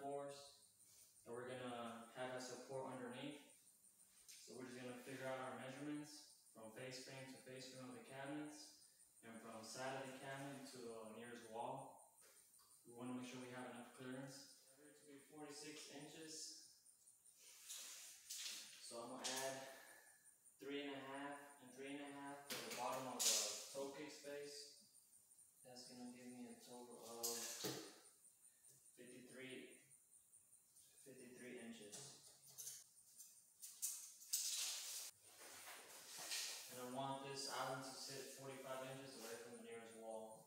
force, and we're gonna have a support underneath. So we're just gonna figure out our measurements from face frame to face frame of the cabinets, and from side of the cabinet to the nearest wall. We want to make sure we have enough clearance. For it to be 46 inches. So I'm gonna add 3.5 and 3.5 to the bottom of the toe kick space. That's gonna give me a total of 53 inches. And I want this island to sit 45 inches away from the nearest wall.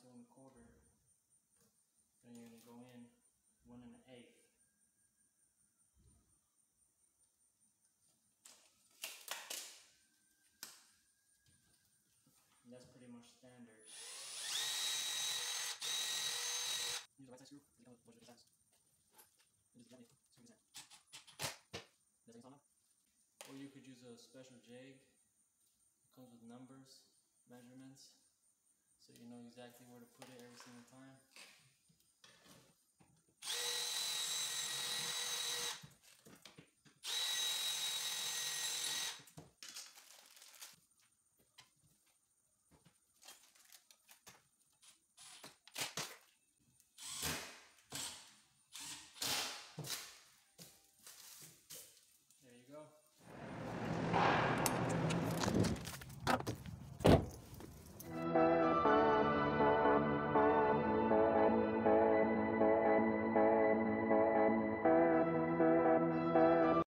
down to 1/4. Then you're going to go in 1 1/8. And that's pretty much standard. Use the right side screw. You can watch the sides. And just gently screw this in. That's on now. Or you could use a special jig. It comes with numbers, measurements, so you know exactly where to put it every single time.